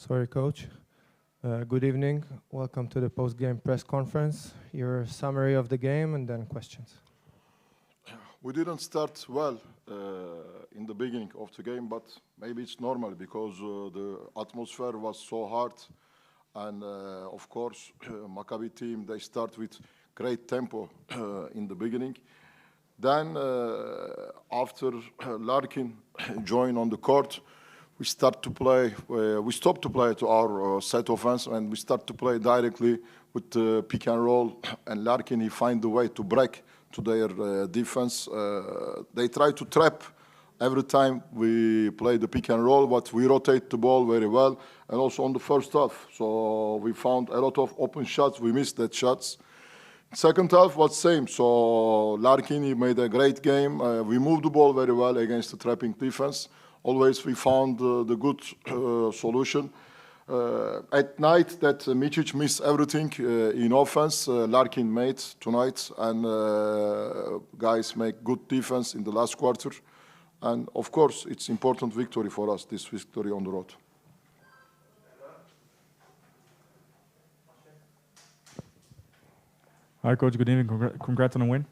Sorry, Coach. Good evening. Welcome to the post-game press conference. Your summary of the game and then questions. We didn't start well in the beginning of the game, but maybe it's normal because the atmosphere was so hard. And of course, Maccabi team, they start with great tempo in the beginning. Then after Larkin joined on the court, we stopped to play to our set offense, and we start to play directly with the pick and roll. And Larkin, he find the way to break to their defense. They try to trap every time we play the pick and roll, but we rotate the ball very well. And also on the first half, so we found a lot of open shots. We missed that shots. Second half was same. So Larkin, he made a great game. We moved the ball very well against the trapping defense. Always we found the good solution. At night, that Micic missed everything in offense. Larkin made tonight, and guys make good defense in the last quarter. And of course, it's important victory for us, this victory on the road. Hi, Coach. Good evening. Congrats on the win.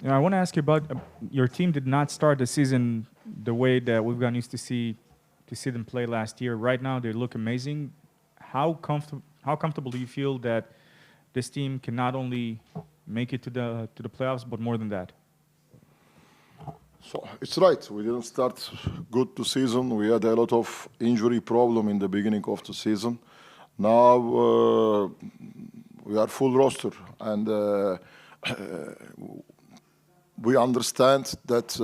I want to ask you about your team did not start the season the way that we've gotten used to see them play last year. Right now, they look amazing. How comfortable do you feel that this team can not only make it to the playoffs, but more than that? So it's right. We didn't start good the season. We had a lot of injury problem in the beginning of the season. Now we are full roster, and we understand that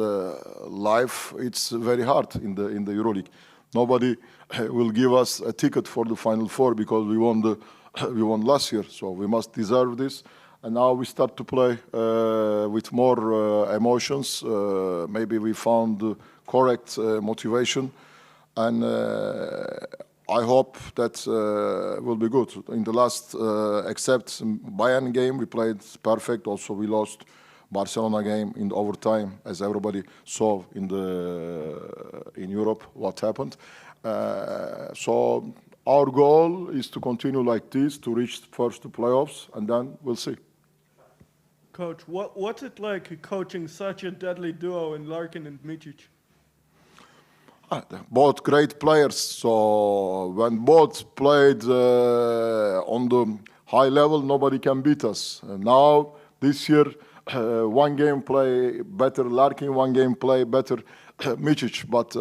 life it's very hard in the Euroleague. Nobody will give us a ticket for the Final Four because we won last year, so we must deserve this. And now we start to play with more emotions. Maybe we found the correct motivation, and I hope that will be good. In the last, except Bayern game, we played perfect. Also, we lost Barcelona game in overtime, as everybody saw in Europe what happened. So our goal is to continue like this, to reach first the playoffs, and then we'll see. Coach, what's it like coaching such a deadly duo in Larkin and Micic? Both great players. So when both played on the high level, nobody can beat us. Now, this year, one game play better Larkin, one game play better Micic. But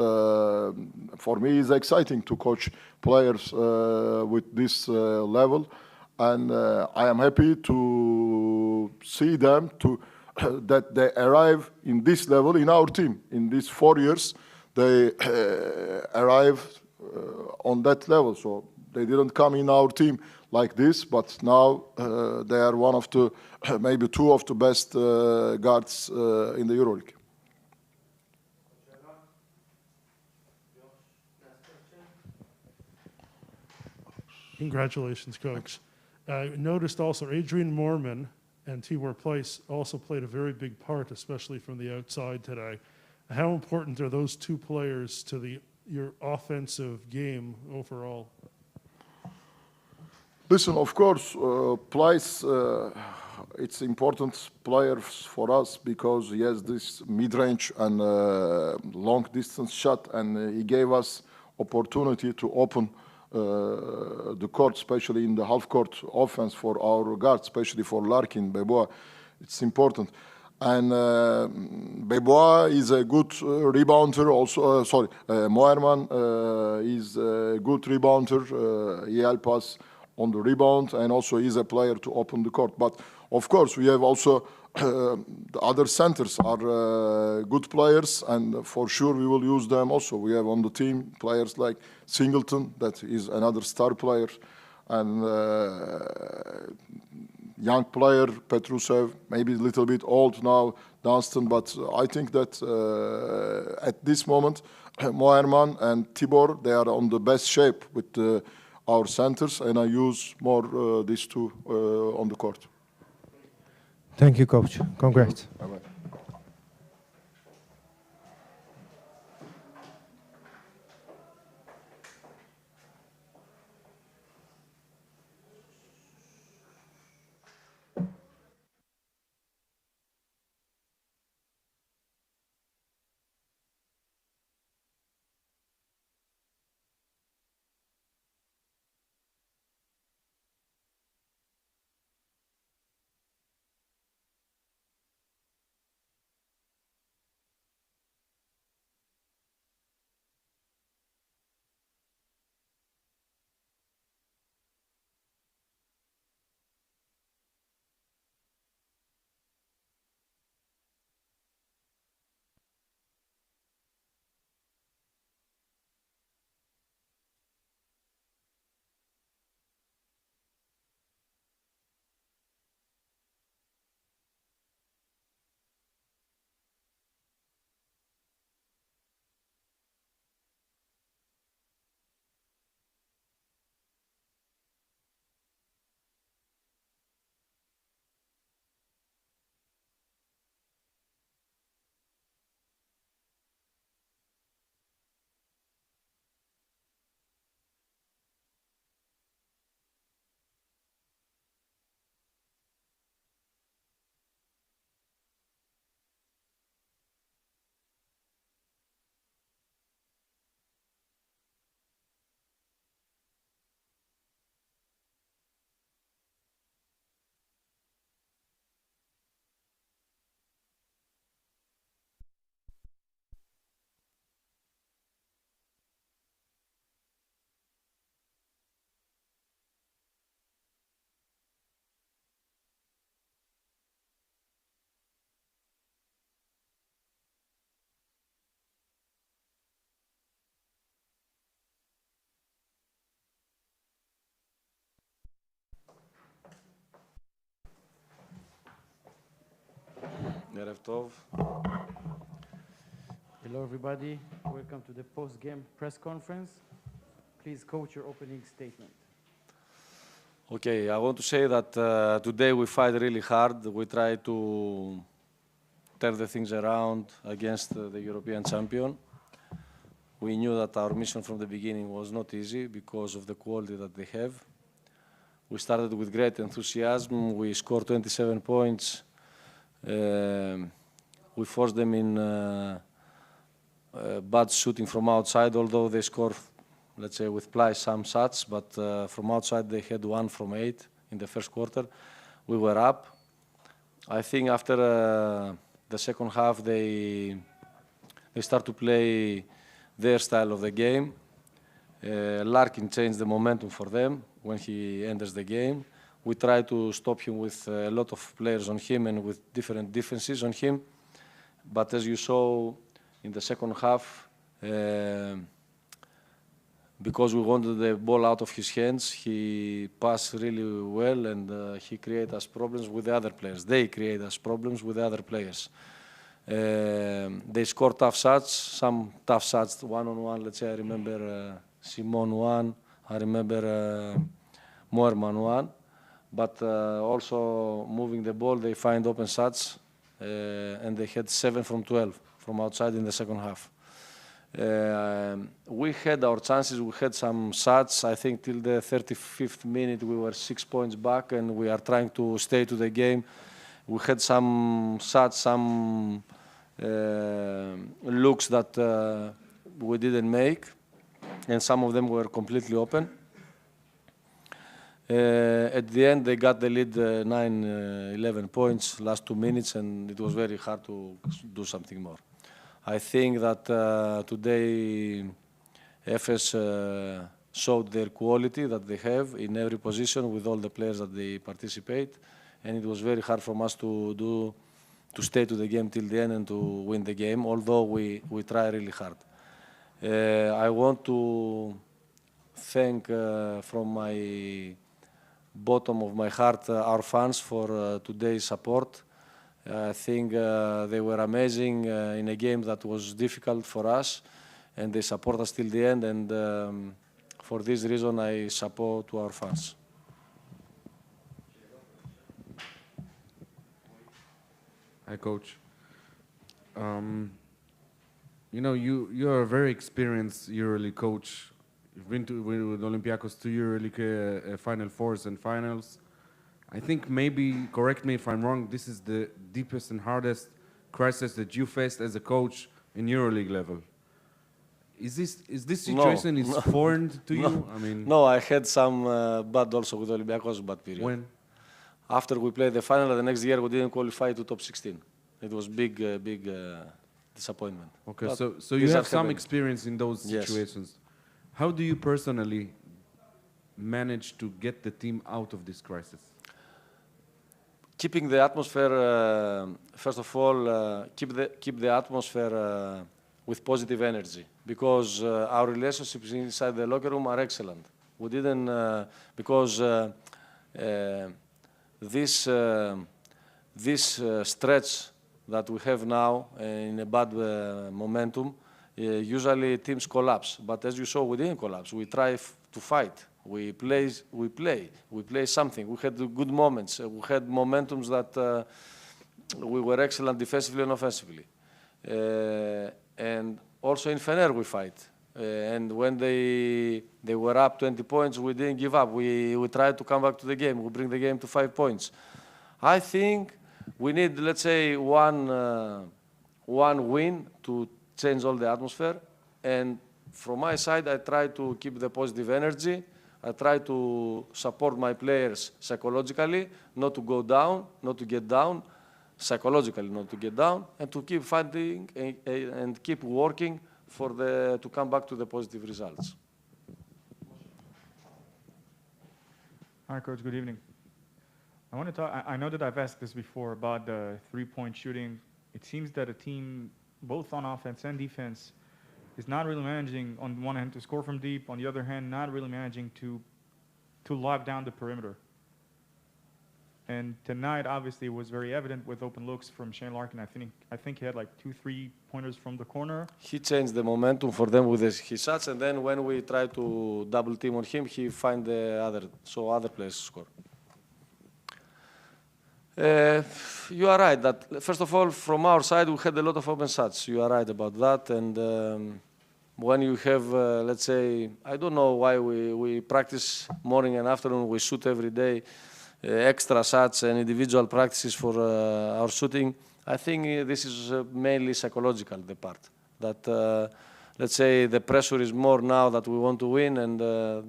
for me, it's exciting to coach players with this level. And I am happy to see them that they arrive in this level in our team. In these 4 years, they arrived on that level. So they didn't come in our team like this, but now they are one of the, maybe two of the best guards in the EuroLeague. Congratulations, Coach. Noticed also Adrian Moorman and Tibor Place also played a very big part, especially from the outside today. How important are those two players to your offensive game overall? Listen, of course, Place, it's important player for us because he has this mid-range and long-distance shot, and he gave us opportunity to open the court, especially in the half-court offense for our guards, especially for Larkin, Bebois. It's important. And Bebois is a good rebounder also. Moerman is a good rebounder. He helps us on the rebound, and also he's a player to open the court. But of course, we have also the other centers are good players, and for sure we will use them also. We have on the team players like Singleton, that is another star player, and young player, Petrusev, maybe a little bit old now, Dunstan, but I think that at this moment, Moerman and Tibor, they are on the best shape with our centers, and I use more these two on the court. Thank you, Coach. Congrats. Bye-bye. ערב טוב. Hello everybody, welcome to the post-game press conference. Please coach your opening statement. Okay, I want to say that today we fight really hard. We try to turn the things around against the European champion. We knew that our mission from the beginning was not easy because of the quality that they have. We started with great enthusiasm. We scored 27 points. We forced them in bad shooting from outside, although they scored, let's say, with play some shots, but from outside they had 1 from 8 in the first quarter. We were up. I think after the second half they start to play their style of the game. Larkin changed the momentum for them when he enters the game. We try to stop him with a lot of players on him and with different defenses on him. But as you saw in the second half, because we wanted the ball out of his hands, he passed really well and he created us problems with the other players. They create us problems with the other players. They scored tough shots, some tough shots one-on-one. Let's say I remember Simon one, I remember Moerman one. But also moving the ball, they find open shots, and they had 7 from 12 from outside in the second half. We had our chances, we had some shots. I think till the 35th minute we were 6 points back and we are trying to stay to the game. We had some shots, some looks that we didn't make, and some of them were completely open. At the end, they got the lead 9-11 points, last 2 minutes, and it was very hard to do something more. I think that today Efes showed their quality that they have in every position with all the players that they participate, and it was very hard for us to stay to the game till the end and to win the game, although we try really hard. I want to thank from my bottom of my heart our fans for today's support. I think they were amazing in a game that was difficult for us, and they support us till the end, and for this reason I support to our fans. Hi, Coach. You know, you're a very experienced EuroLeague coach. You've been with Olympiacos to EuroLeague Final Fours and Finals. I think maybe, correct me if I'm wrong, this is the deepest and hardest crisis that you faced as a coach in EuroLeague level. Is this situation foreign to you? I mean, no, I had some bad also with Olympiacos bad period. When? After we played the final, the next year we didn't qualify to top 16. It was big disappointment. Okay, but so you have some experience in those situations. Yes. How do you personally manage to get the team out of this crisis? Keeping the atmosphere, first of all, keep the atmosphere with positive energy, because our relationships inside the locker room are excellent. We didn't, because this stretch that we have now in a bad momentum, usually teams collapse. But as you saw, we didn't collapse. We try to fight. We play something. We had good moments. We had momentums that we were excellent defensively and offensively. And also in Fener we fight. And when they were up 20 points, we didn't give up. We tried to come back to the game. We bring the game to 5 points. I think we need, let's say, one win to change all the atmosphere. And from my side, I try to keep the positive energy. I try to support my players psychologically, not to go down, not to get down, psychologically not to get down, and to keep fighting and keep working to come back to the positive results. Hi, Coach. Good evening. I want to talk. I know that I've asked this before about the three-point shooting. It seems that a team, both on offense and defense, is not really managing, on one hand, to score from deep, on the other hand, not really managing to lock down the perimeter. And tonight, obviously, was very evident with open looks from Shane Larkin. I think he had like 2 3-pointers from the corner. He changed the momentum for them with his shots, and then when we try to double team on him, he find the other players score. You are right that, first of all, from our side, we had a lot of open shots. You are right about that. And when you have, let's say, I don't know why we practice morning and afternoon, we shoot every day, extra shots and individual practices for our shooting. I think this is mainly psychological, the part. That, let's say, the pressure is more now that we want to win, and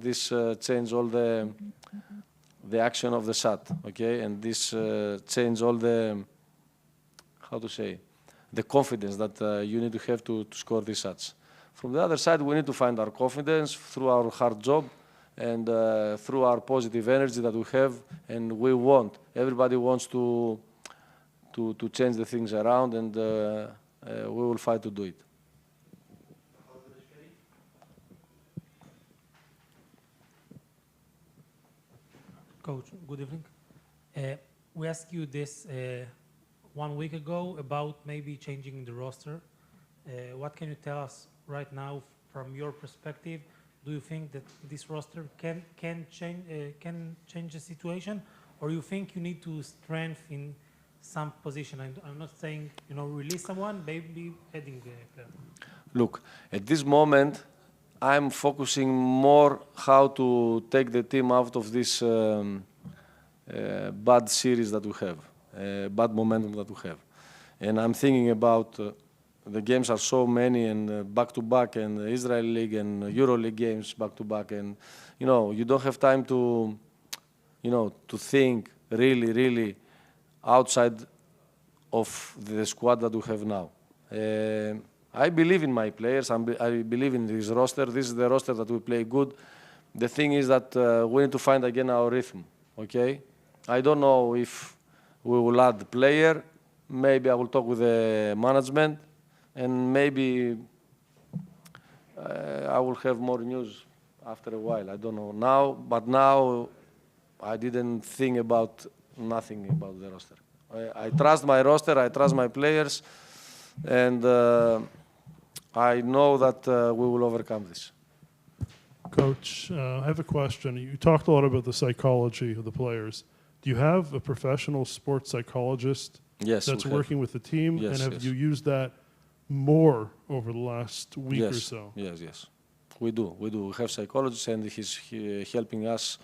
this changes all the action of the shot, okay? And this changes all the, how to say, the confidence that you need to have to score these shots. From the other side, we need to find our confidence through our hard job and through our positive energy that we have, and we want. Everybody wants to change the things around, and we will fight to do it. Coach, good evening. We asked you this 1 week ago about maybe changing the roster. What can you tell us right now from your perspective? Do you think that this roster can change the situation, or you think you need to strengthen some position? I'm not saying release someone, maybe adding a player. Look, at this moment, I'm focusing more how to take the team out of this bad series that we have, bad momentum that we have. And I'm thinking about the games are so many, and back-to-back, and Israel League and Euroleague games back-to-back. And, you don't have time to, to think really outside of the squad that we have now. I believe in my players. I believe in this roster. This is the roster that we play good. The thing is that we need to find again our rhythm, okay? I don't know if we will add the player. Maybe I will talk with the management, and maybe I will have more news after a while. I don't know now, but now I didn't think about nothing about the roster. I trust my roster. I trust my players, and I know that we will overcome this. Coach, I have a question. You talked a lot about the psychology of the players. Do you have a professional sports psychologist that's working with the team? Yes, and have yes. you used that more over the last week or so? Yes. We do. We have psychologists, and he's helping us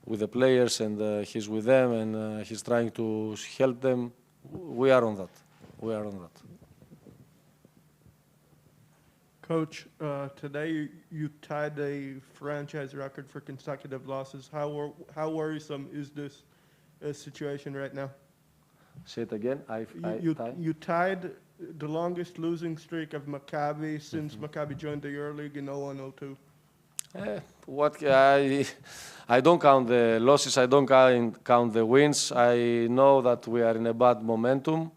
with the players, and he's with them, and he's trying to help them. We are on that. Coach, today you tied a franchise record for consecutive losses. How worrisome is this situation right now? Say it again. You tied the longest losing streak of Maccabi since Maccabi joined the Euroleague in 01-02. I don't count the losses. I don't count the wins. I know that we are in a bad momentum.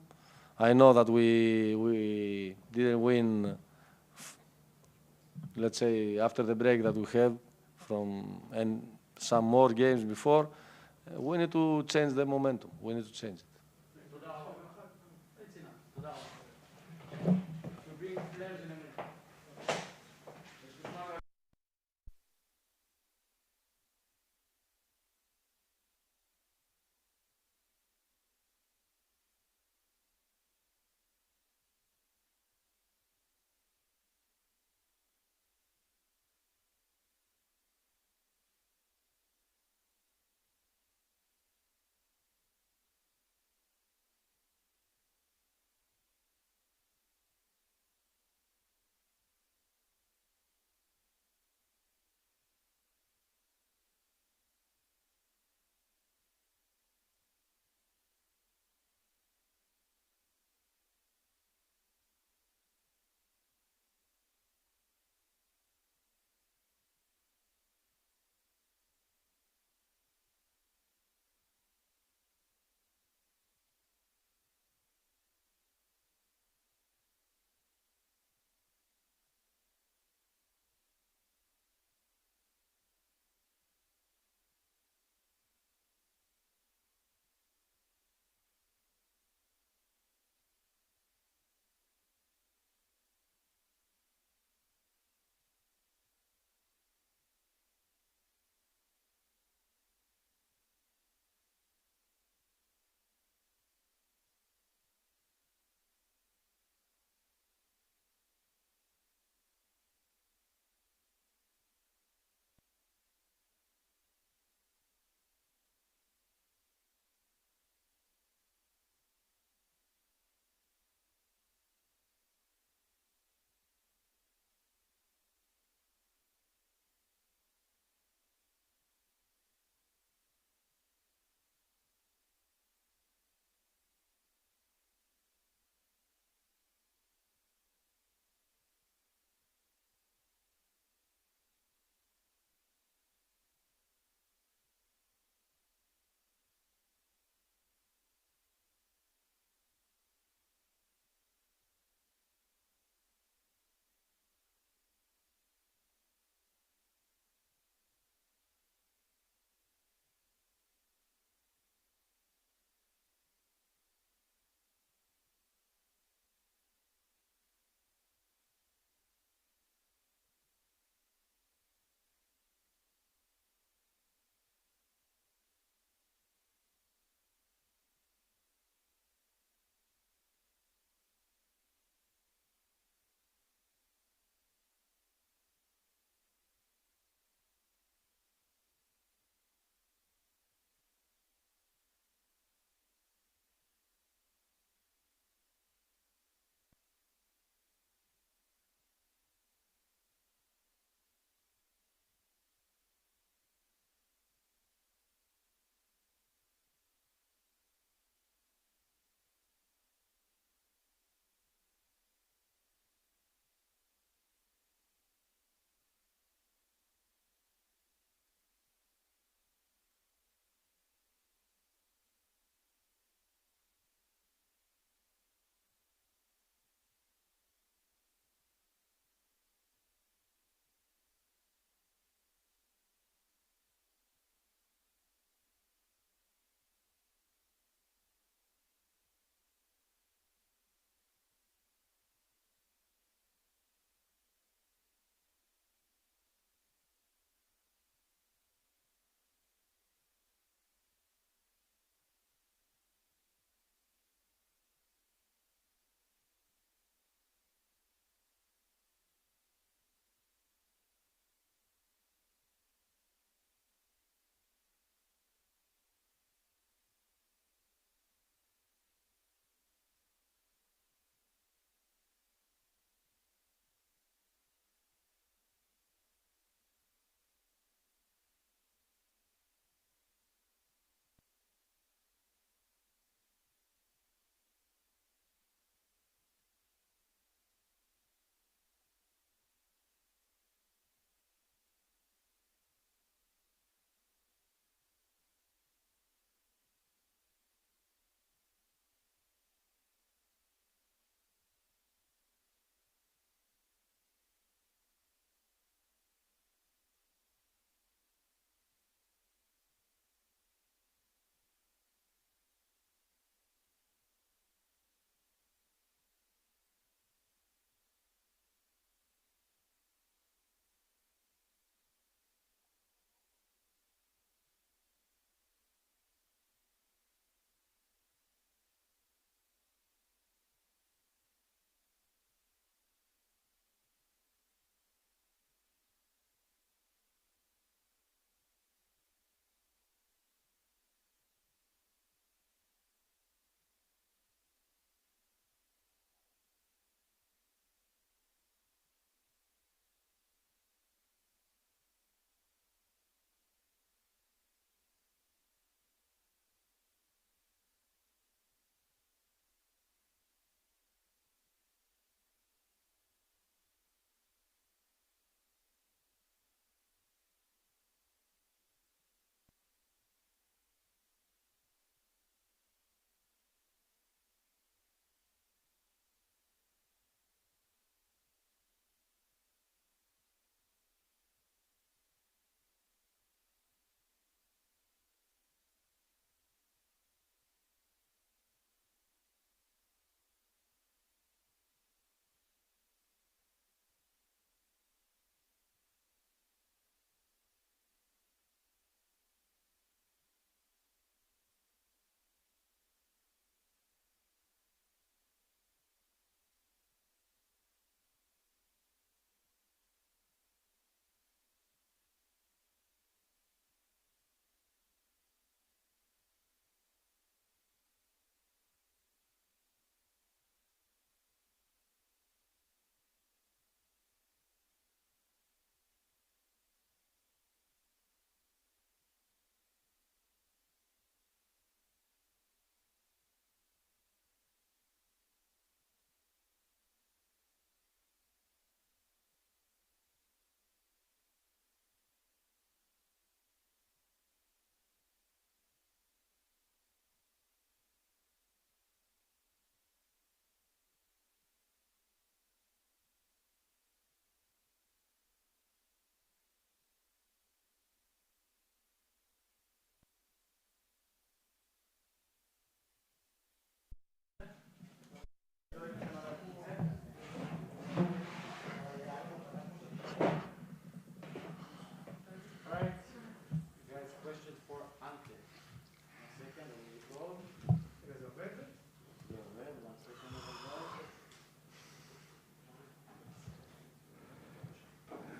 I know that we didn't win, let's say, after the break that we have and some more games before. We need to change the momentum. We need to change it.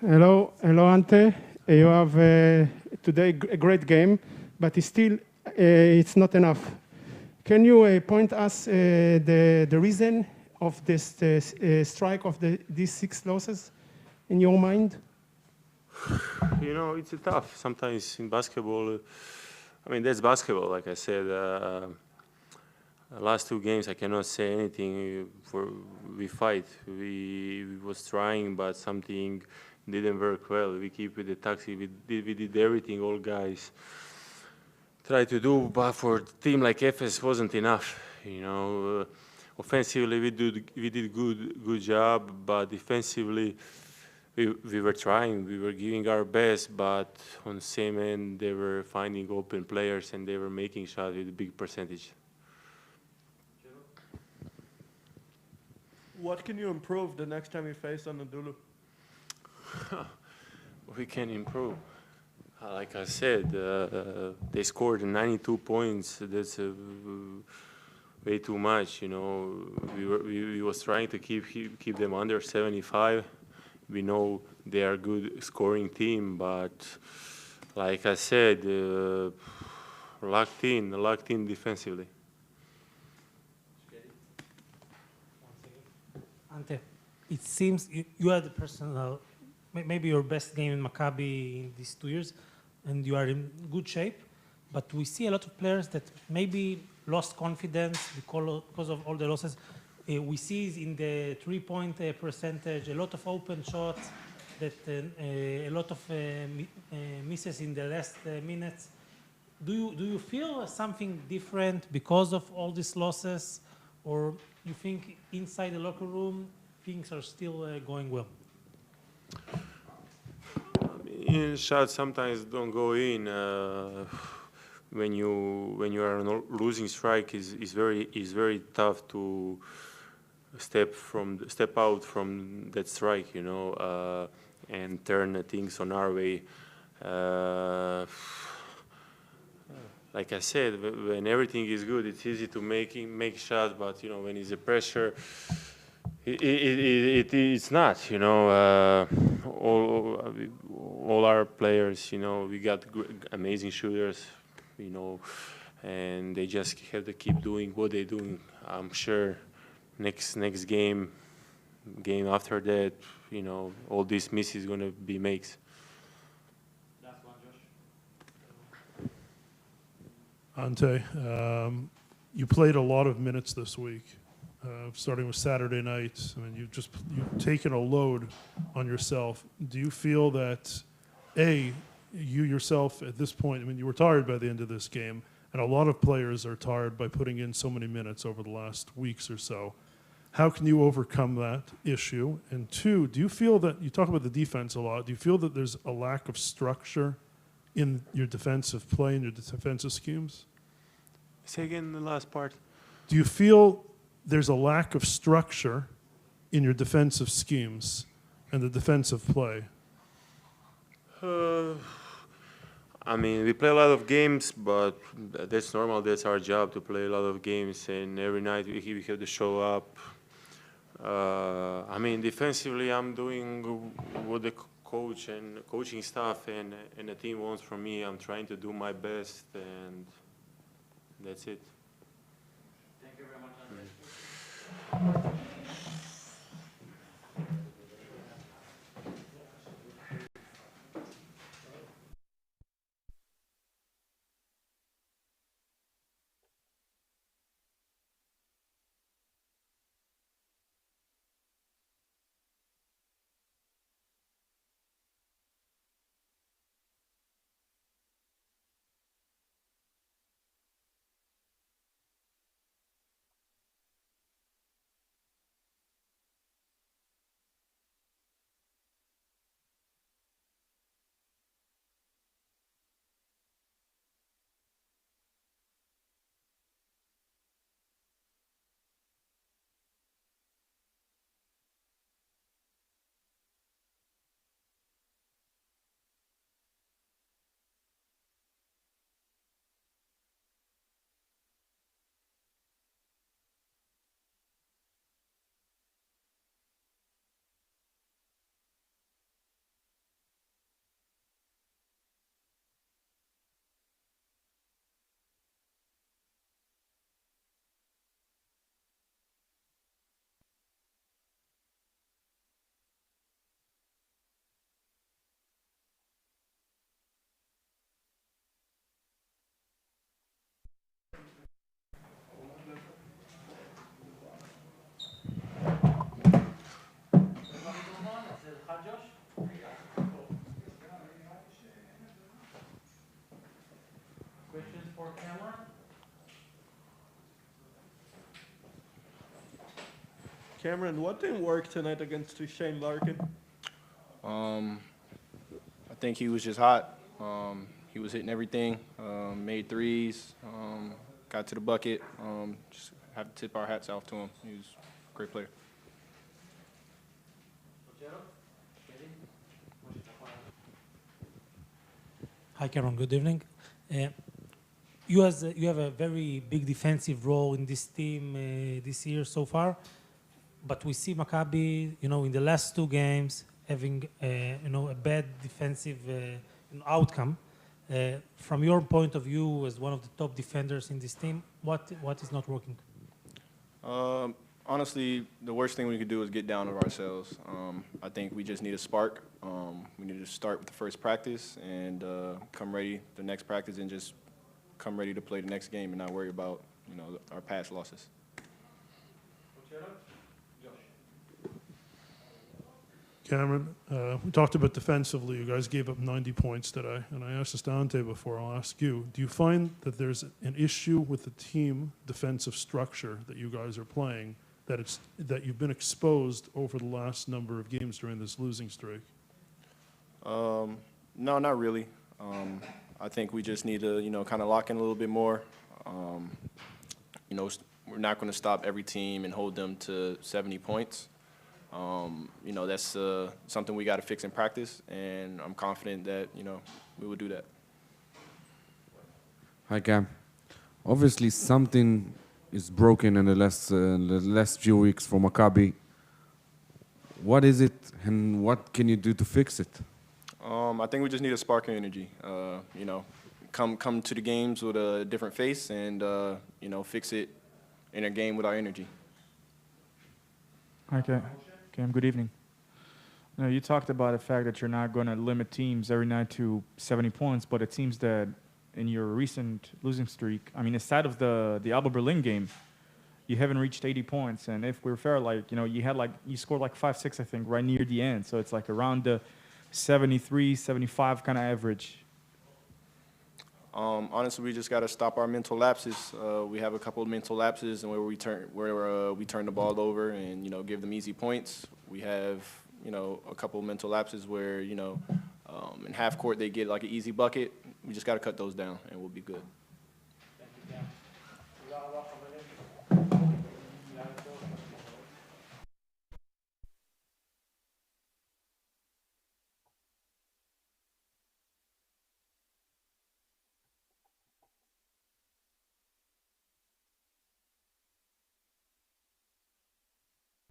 Hello, Ante. You have today a great game, but it's not enough. Can you point us the reason of this strike of these 6 losses in your mind? You know, it's tough sometimes in basketball. I mean, that's basketball, like I said. Last 2 games, I cannot say anything. We fight. We was trying, but something didn't work well. We keep with the taxi. We did everything. All guys tried to do, but for a team like Efes, wasn't enough. You know, offensively we did good job, but defensively we were trying. We were giving our best, but on the same end, they were finding open players and they were making shots with a big percentage. What can you improve the next time you face Anadolu? We can improve. Like I said, they scored 92 points. That's way too much. You know, we was trying to keep them under 75. We know they are a good scoring team, but like I said, locked in defensively. Ante, it seems you had a personal, maybe your best game in Maccabi in these 2 years, and you are in good shape, but we see a lot of players that maybe lost confidence because of all the losses. We see in the 3-point percentage, a lot of open shots, that a lot of misses in the last minutes. Do you feel something different because of all these losses, or you think inside the locker room things are still going well? In shots sometimes don't go in. When you are on a losing strike, is very tough to step out from that strike, you know, and turn things on our way. Like I said, when everything is good, it's easy to make shots, but you know, when it's a pressure, it's not. You know, all our players, you know, we got amazing shooters, you know, and they just have to keep doing what they're doing. I'm sure next game after that, you know, all these misses gonna be makes. Ante, you played a lot of minutes this week, starting with Saturday night. I mean, you've taken a load on yourself. Do you feel that, you yourself at this point, I mean, you were tired by the end of this game, and a lot of players are tired by putting in so many minutes over the last weeks or so. How can you overcome that issue? And 2, do you feel that, you talk about the defense a lot, do you feel that there's a lack of structure in your defensive play and your defensive schemes? Say again the last part. Do you feel there's a lack of structure in your defensive schemes and the defensive play? I mean, we play a lot of games, but that's normal. That's our job to play a lot of games, and every night we have to show up. I mean, defensively, I'm doing what the coach and coaching staff and the team wants from me. I'm trying to do my best, and that's it. Thank you very much, Andre. Cameron, what didn't work tonight against Shane Larkin? I think he was just hot. He was hitting everything, made threes, got to the bucket. Just have to tip our hats off to him. He was a great player. Hi, Cameron. Good evening. You have a very big defensive role in this team this year so far, but we see Maccabi, in the last two games having, a bad defensive outcome. From your point of view, as one of the top defenders in this team, what is not working? Honestly, the worst thing we could do is get down on ourselves. I think we just need a spark. We need to start with the first practice and come ready the next practice and just come ready to play the next game and not worry about, our past losses. Cameron, we talked about defensively. You guys gave up 90 points today, and I asked Estante before. I'll ask you: do you find that there's an issue with the team defensive structure that you guys are playing, that you've been exposed over the last number of games during this losing streak? No, not really. I think we just need to, kind of lock in a little bit more. We're not going to stop every team and hold them to 70 points. That's something we got to fix in practice, and I'm confident that, we will do that. Hi, Cam. Obviously, something is broken in the last few weeks for Maccabi. What is it, and what can you do to fix it? I think we just need a spark of energy. Come to the games with a different face, and fix it in a game with our energy. Okay. Cam, good evening. Now, you talked about the fact that you're not going to limit teams every night to 70 points, but it seems that in your recent losing streak, aside of the Alba Berlin game, you haven't reached 80 points. And if we're fair, you scored 5-6, I think, right near the end. So it's around the 73, 75 kind of average. Honestly, we just got to stop our mental lapses. We have a couple of mental lapses, and where we turn the ball over and give them easy points. We have a couple of mental lapses where in half court they get an easy bucket. We just got to cut those down, and we'll be good.